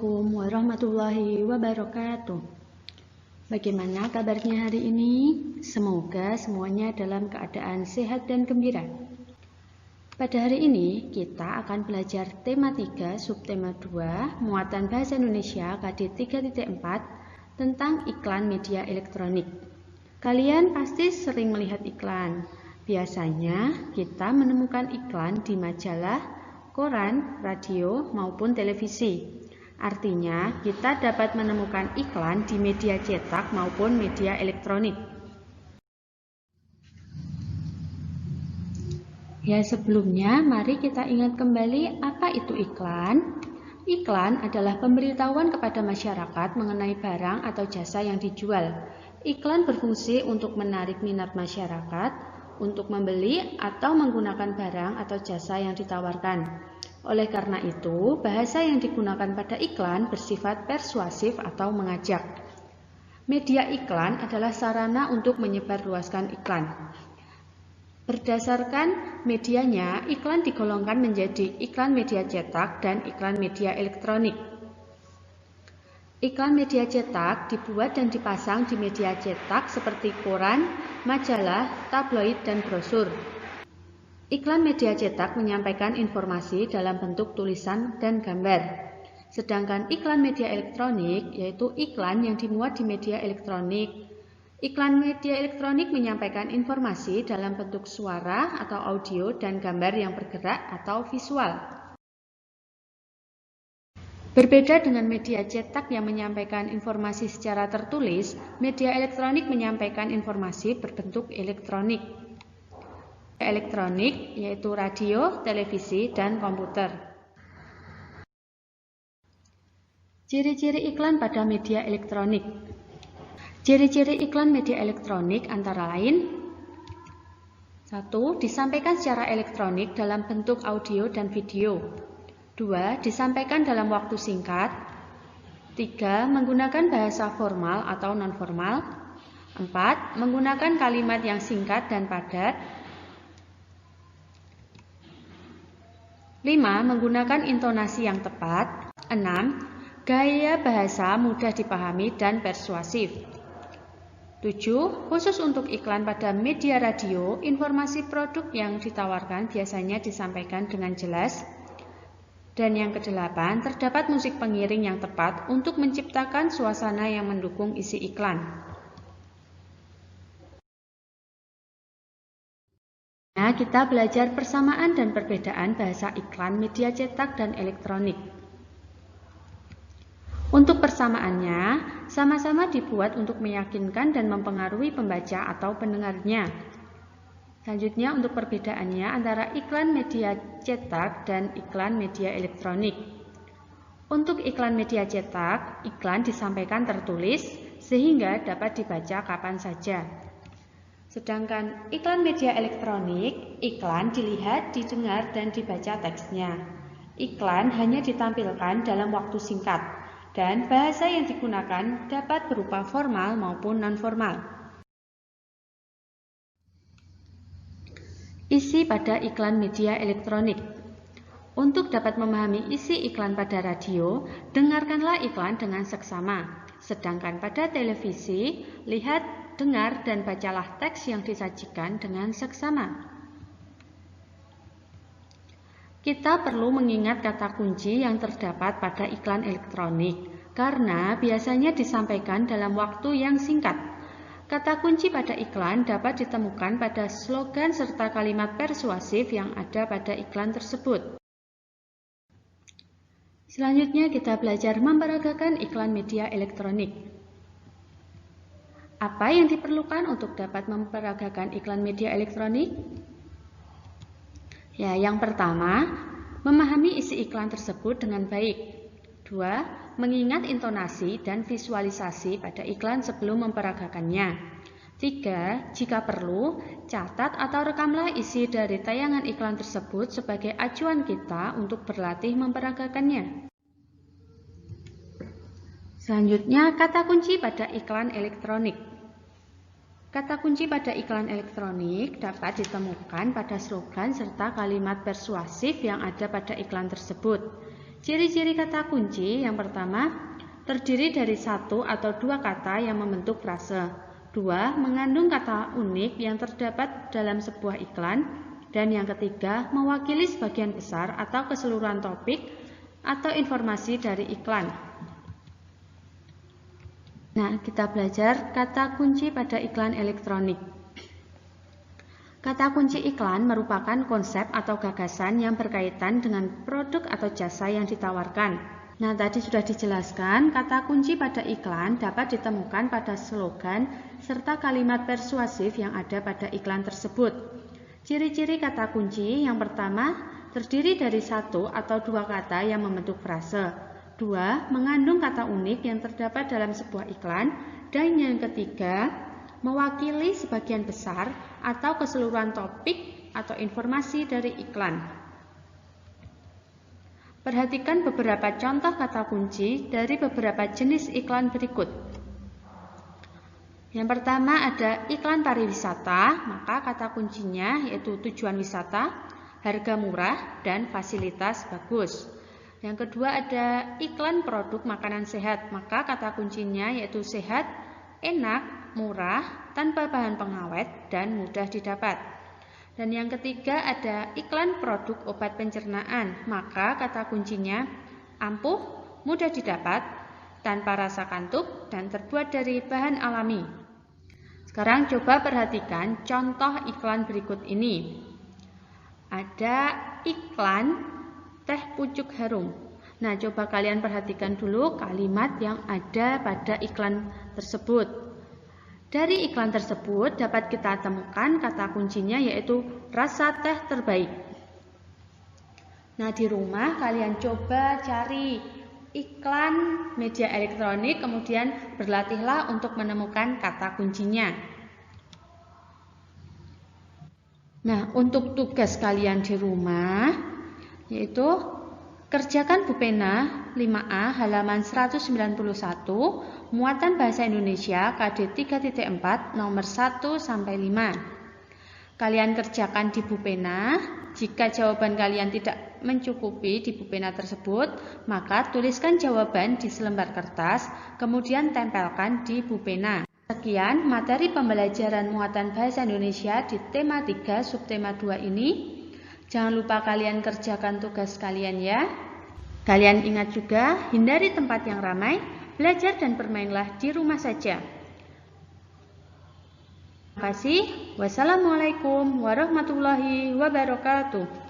Assalamualaikum warahmatullahi wabarakatuh. Bagaimana kabarnya hari ini? Semoga semuanya dalam keadaan sehat dan gembira. Pada hari ini kita akan belajar tema 3 subtema 2 muatan bahasa Indonesia KD 3.4 tentang iklan media elektronik. Kalian pasti sering melihat iklan. Biasanya kita menemukan iklan di majalah, koran, radio, maupun televisi. Artinya, kita dapat menemukan iklan di media cetak maupun media elektronik. Ya, sebelumnya mari kita ingat kembali apa itu iklan. Iklan adalah pemberitahuan kepada masyarakat mengenai barang atau jasa yang dijual. Iklan berfungsi untuk menarik minat masyarakat untuk membeli atau menggunakan barang atau jasa yang ditawarkan. Oleh karena itu, bahasa yang digunakan pada iklan bersifat persuasif atau mengajak. Media iklan adalah sarana untuk menyebarluaskan iklan. Berdasarkan medianya, iklan digolongkan menjadi iklan media cetak dan iklan media elektronik. Iklan media cetak dibuat dan dipasang di media cetak seperti koran, majalah, tabloid, dan brosur. Iklan media cetak menyampaikan informasi dalam bentuk tulisan dan gambar. Sedangkan iklan media elektronik yaitu iklan yang dimuat di media elektronik. Iklan media elektronik menyampaikan informasi dalam bentuk suara atau audio dan gambar yang bergerak atau visual. Berbeda dengan media cetak yang menyampaikan informasi secara tertulis, media elektronik menyampaikan informasi berbentuk elektronik. Elektronik yaitu radio, televisi, dan komputer. Ciri-ciri iklan pada media elektronik. Ciri-ciri iklan media elektronik antara lain: 1. Disampaikan secara elektronik dalam bentuk audio dan video. 2. Disampaikan dalam waktu singkat. 3. Menggunakan bahasa formal atau non-formal. 4. Menggunakan kalimat yang singkat dan padat. 5. Menggunakan intonasi yang tepat. 6. Gaya bahasa mudah dipahami dan persuasif. 7. Khusus untuk iklan pada media radio, informasi produk yang ditawarkan biasanya disampaikan dengan jelas. Dan yang ke-8, terdapat musik pengiring yang tepat untuk menciptakan suasana yang mendukung isi iklan. Kita belajar persamaan dan perbedaan bahasa iklan media cetak dan elektronik. Untuk persamaannya, sama-sama dibuat untuk meyakinkan dan mempengaruhi pembaca atau pendengarnya. Selanjutnya, untuk perbedaannya antara iklan media cetak dan iklan media elektronik. Untuk iklan media cetak, iklan disampaikan tertulis sehingga dapat dibaca kapan saja. Sedangkan iklan media elektronik, iklan dilihat, didengar, dan dibaca teksnya. Iklan hanya ditampilkan dalam waktu singkat, dan bahasa yang digunakan dapat berupa formal maupun non-formal. Isi pada iklan media elektronik. Untuk dapat memahami isi iklan pada radio, dengarkanlah iklan dengan seksama. Sedangkan pada televisi, lihat, dengar, dan bacalah teks yang disajikan dengan seksama. Kita perlu mengingat kata kunci yang terdapat pada iklan elektronik, karena biasanya disampaikan dalam waktu yang singkat. Kata kunci pada iklan dapat ditemukan pada slogan serta kalimat persuasif yang ada pada iklan tersebut. Selanjutnya kita belajar memperagakan iklan media elektronik. Apa yang diperlukan untuk dapat memperagakan iklan media elektronik? Ya, yang pertama, memahami isi iklan tersebut dengan baik. 2. Mengingat intonasi dan visualisasi pada iklan sebelum memperagakannya. 3. Jika perlu, catat atau rekamlah isi dari tayangan iklan tersebut sebagai acuan kita untuk berlatih memperagakannya. Selanjutnya, kata kunci pada iklan elektronik. Kata kunci pada iklan elektronik dapat ditemukan pada slogan serta kalimat persuasif yang ada pada iklan tersebut. Ciri-ciri kata kunci yang pertama, terdiri dari satu atau dua kata yang membentuk frase. Dua, mengandung kata unik yang terdapat dalam sebuah iklan. Dan yang ketiga, mewakili sebagian besar atau keseluruhan topik atau informasi dari iklan. Nah, kita belajar kata kunci pada iklan elektronik. Kata kunci iklan merupakan konsep atau gagasan yang berkaitan dengan produk atau jasa yang ditawarkan. Nah, tadi sudah dijelaskan, kata kunci pada iklan dapat ditemukan pada slogan serta kalimat persuasif yang ada pada iklan tersebut. Ciri-ciri kata kunci yang pertama, terdiri dari satu atau dua kata yang membentuk frase. Dua, mengandung kata unik yang terdapat dalam sebuah iklan. Dan yang ketiga, mewakili sebagian besar atau keseluruhan topik atau informasi dari iklan. Perhatikan beberapa contoh kata kunci dari beberapa jenis iklan berikut. Yang pertama ada iklan pariwisata, maka kata kuncinya yaitu tujuan wisata, harga murah, dan fasilitas bagus. Yang kedua ada iklan produk makanan sehat, maka kata kuncinya yaitu sehat, enak, murah, tanpa bahan pengawet, dan mudah didapat. Dan yang ketiga ada iklan produk obat pencernaan, maka kata kuncinya ampuh, mudah didapat, tanpa rasa kantuk, dan terbuat dari bahan alami. Sekarang coba perhatikan contoh iklan berikut ini. Ada iklan teh pucuk harum. Nah, coba kalian perhatikan dulu kalimat yang ada pada iklan tersebut. Dari iklan tersebut dapat kita temukan kata kuncinya yaitu rasa teh terbaik. Nah, di rumah kalian coba cari iklan media elektronik, kemudian berlatihlah untuk menemukan kata kuncinya. Nah, untuk tugas kalian di rumah yaitu kerjakan Bu Pena 5A halaman 191 muatan bahasa Indonesia KD 3.4 nomor 1 sampai 5. Kalian kerjakan di Bu Pena. Jika jawaban kalian tidak mencukupi di Bu Pena tersebut, maka tuliskan jawaban di selembar kertas, kemudian tempelkan di Bu Pena. Sekian materi pembelajaran muatan bahasa Indonesia di tema 3 subtema 2 ini. Jangan lupa kalian kerjakan tugas kalian ya. Kalian ingat juga, hindari tempat yang ramai, belajar dan bermainlah di rumah saja. Terima kasih. Wassalamualaikum warahmatullahi wabarakatuh.